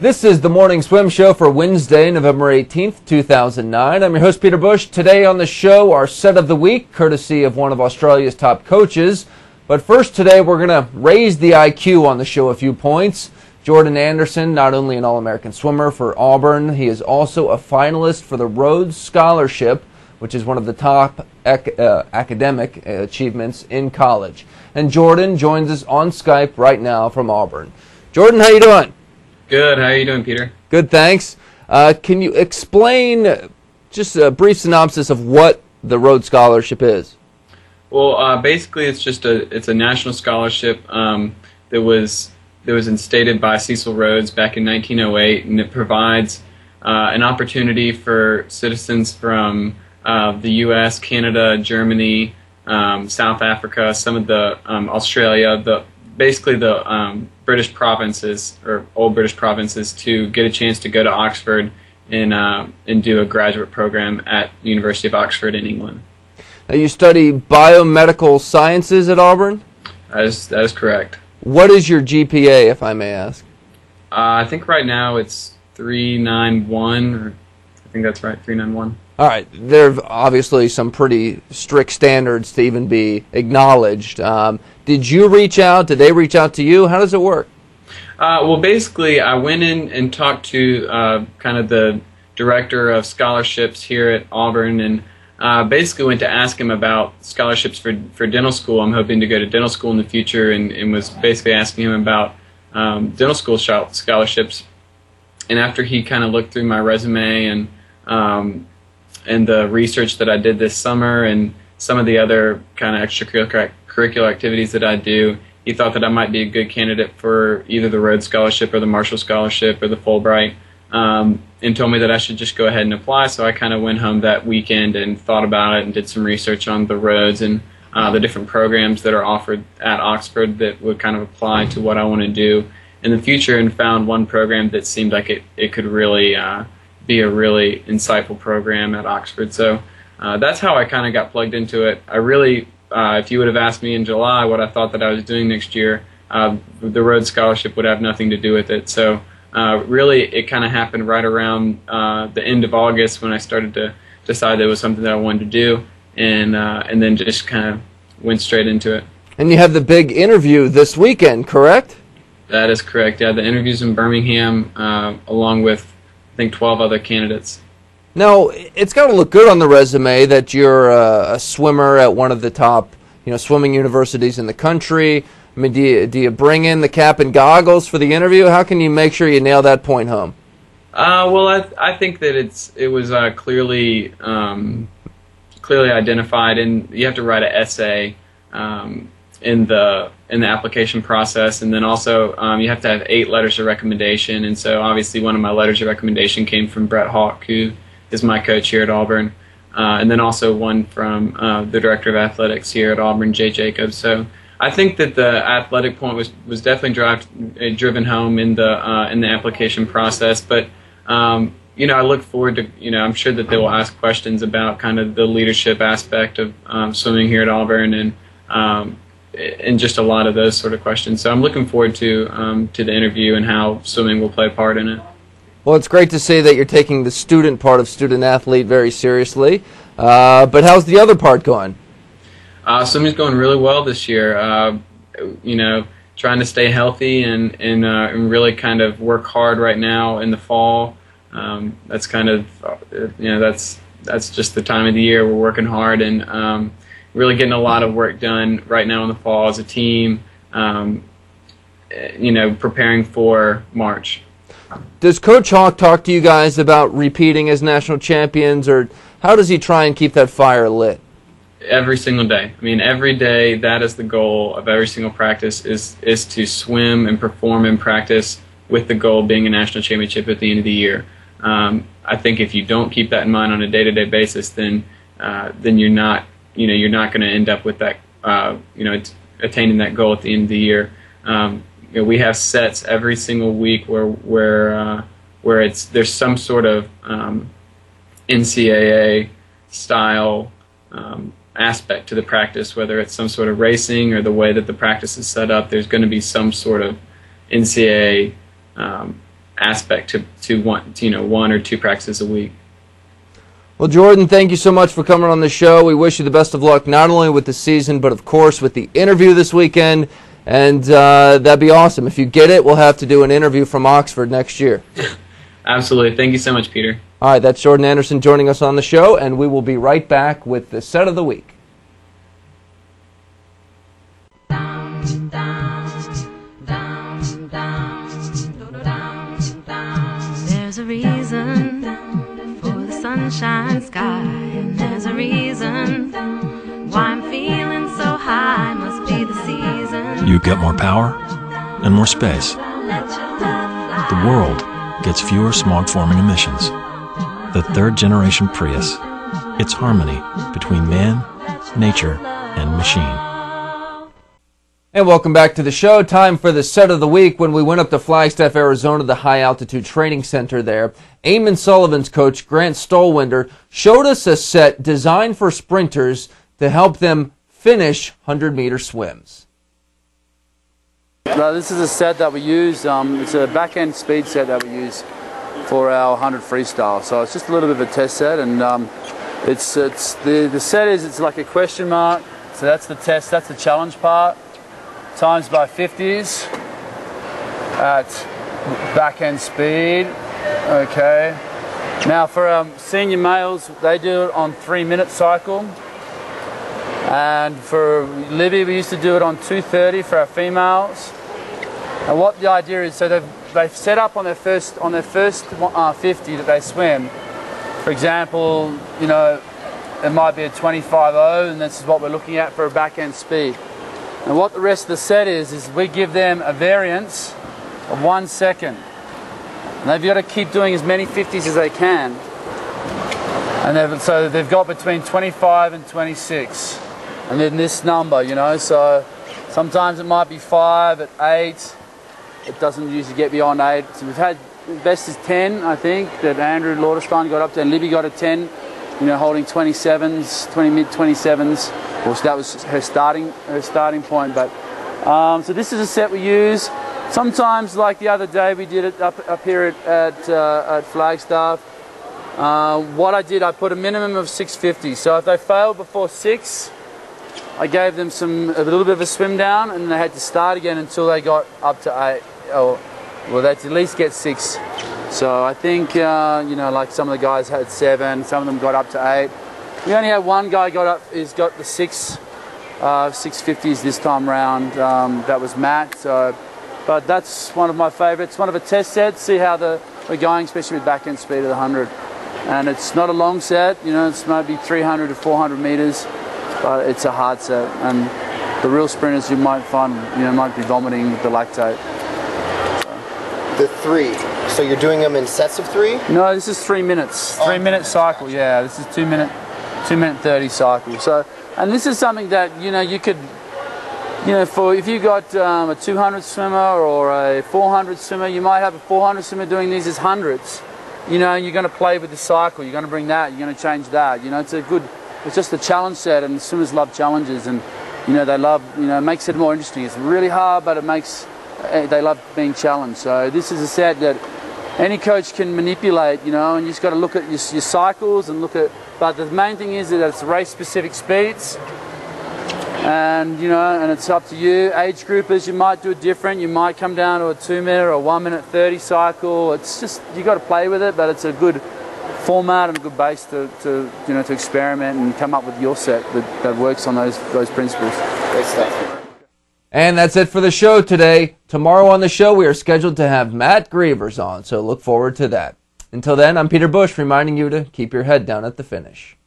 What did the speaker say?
This is the Morning Swim Show for Wednesday, November 18th, 2009. I'm your host, Peter Bush. Today on the show, our set of the week, courtesy of one of Australia's top coaches. But first today, we're going to raise the IQ on the show a few points. Jordan Anderson, not only an All-American swimmer for Auburn, he is also a finalist for the Rhodes Scholarship, which is one of the top academic achievements in college. And Jordan joins us on Skype right now from Auburn. Jordan, how you doing? Good. How are you doing, Peter? Good, thanks. Can you explain just a brief synopsis of what the Rhodes Scholarship is? Well, basically, it's a national scholarship that was instated by Cecil Rhodes back in 1908, and it provides an opportunity for citizens from the U.S., Canada, Germany, South Africa, some of the Australia, basically the British provinces, or old British provinces, to get a chance to go to Oxford and do a graduate program at the University of Oxford in England. Now, you study biomedical sciences at Auburn? That is correct. What is your GPA, if I may ask? I think right now it's 391, or I think that's right, 391. All right. There are obviously some pretty strict standards to even be acknowledged. Did you reach out? Did they reach out to you? How does it work? Well, basically, I went in and talked to kind of the director of scholarships here at Auburn, and basically went to ask him about scholarships for dental school. I'm hoping to go to dental school in the future, and was basically asking him about dental school scholarships. And after he kind of looked through my resume and the research that I did this summer and some of the other kind of extracurricular activities that I do, he thought that I might be a good candidate for either the Rhodes Scholarship or the Marshall Scholarship or the Fulbright, and told me that I should just go ahead and apply. So I kind of went home that weekend and thought about it and did some research on the Rhodes and the different programs that are offered at Oxford that would kind of apply to what I want to do in the future, and found one program that seemed like it could really be a really insightful program at Oxford. So that's how I kind of got plugged into it. I really, if you would have asked me in July what I thought that I was doing next year, the Rhodes Scholarship would have nothing to do with it. So really, it kind of happened right around the end of August when I started to decide that it was something that I wanted to do, and then just kind of went straight into it. And you have the big interview this weekend, correct? That is correct. Yeah, the interview's in Birmingham, along with I think 12 other candidates. Now, it's got to look good on the resume that you're a swimmer at one of the top, swimming universities in the country. I mean, do you bring in the cap and goggles for the interview? How can you make sure you nail that point home? Well, I think that it was clearly identified, and you have to write an essay in the application process, and then also you have to have 8 letters of recommendation. And so obviously one of my letters of recommendation came from Brett Hawke, who is my coach here at Auburn, and then also one from the director of athletics here at Auburn, Jay Jacobs. So I think that the athletic point was definitely driven home in the application process. But I look forward to, I'm sure that they will ask questions about kind of the leadership aspect of swimming here at Auburn, and just a lot of those sort of questions. So I'm looking forward to the interview and how swimming will play a part in it. Well, it's great to see that you're taking the student part of student athlete very seriously. But how's the other part going? Swimming's going really well this year. Trying to stay healthy and really kind of work hard right now in the fall. That's kind of that's just the time of the year we're working hard and really getting a lot of work done right now in the fall as a team. Preparing for March. Does Coach Hawke talk to you guys about repeating as national champions, or how does he try and keep that fire lit? Every single day. I mean, every day, that is the goal of every single practice, is to swim and perform in practice with the goal being a national championship at the end of the year. I think if you don't keep that in mind on a day-to-day basis, then you're not going to end up with that, attaining that goal at the end of the year. We have sets every single week where there's some sort of NCAA style aspect to the practice, whether it's some sort of racing or the way that the practice is set up. There's going to be some sort of NCAA aspect to one or two practices a week. Well, Jordan, thank you so much for coming on the show. We wish you the best of luck, not only with the season, but of course with the interview this weekend. And that'd be awesome. If you get it, we'll have to do an interview from Oxford next year. Absolutely. Thank you so much, Peter. All right, that's Jordan Anderson joining us on the show, and we will be right back with the set of the week. There's a reason for the sunshine sky, and there's a reason why I'm feeling so high. Must be the season. You get more power and more space. The world gets fewer smog-forming emissions. The third-generation Prius. It's harmony between man, nature, and machine. And welcome back to the show. Time for the set of the week. When we went up to Flagstaff, Arizona, the high-altitude training center there, Eamon Sullivan's coach, Grant Stoelwinder, showed us a set designed for sprinters to help them finish 100-meter swims. This is a set that we use. It's a back-end speed set that we use for our 100 freestyle. So it's just a little bit of a test set, and the set is, it's like a question mark. So that's the test. That's the challenge part. Times by 50s at back-end speed. Okay. Now for senior males, they do it on 3-minute cycle. And for Libby, we used to do it on 2:30 for our females. And what the idea is, so they've set up on their first 50 that they swim. For example, it might be a 25.0, and this is what we're looking at for a back-end speed. And what the rest of the set is we give them a variance of 1 second. And they've got to keep doing as many 50s as they can. And so they've got between 25 and 26. And then this number, so sometimes it might be 5 at 8. It doesn't usually get beyond 8. So we've had, the best is 10, I think, that Andrew Lauderstein got up to, and Libby got a 10, holding 27s, mid-27s. Well, that was her starting point. But so this is a set we use. Sometimes, like the other day, we did it up here at Flagstaff. What I did, I put a minimum of 650. So if they failed before 6, I gave them a little bit of a swim down, and they had to start again until they got up to 8. Well, they had to at least get 6. So I think, like some of the guys had 7, some of them got up to 8. We only had one guy got the 650s this time round. That was Matt. So, but that's one of my favourites. One of a test set. See how we're going, especially with back end speed of the 100. And it's not a long set. It's maybe 300 to 400 meters, but it's a hard set. And the real sprinters, you might find, might be vomiting with the lactate. The 3. So you're doing them in sets of 3? No, this is 3 minutes. 3-minute cycle. Yeah, this is 2-minute 30 cycle. So, and this is something that you could, for if you got a 200 swimmer or a 400 swimmer, you might have a 400 swimmer doing these as hundreds. You're going to play with the cycle. You're going to bring that. You're going to change that. It's just a challenge set, and swimmers love challenges, and they love, it makes it more interesting. It's really hard, but they love being challenged. So this is a set that any coach can manipulate, and you just got to look at your cycles and but the main thing is that it's race-specific speeds, and and it's up to you. Age groupers, you might do it different. You might come down to a 2-minute or a 1-minute 30 cycle. It's just, you got to play with it, but it's a good format and a good base to experiment and come up with your set that works on those principles. Great stuff. And that's it for the show today. Tomorrow on the show, we are scheduled to have Matt Grievers on, so look forward to that. Until then, I'm Peter Bush, reminding you to keep your head down at the finish.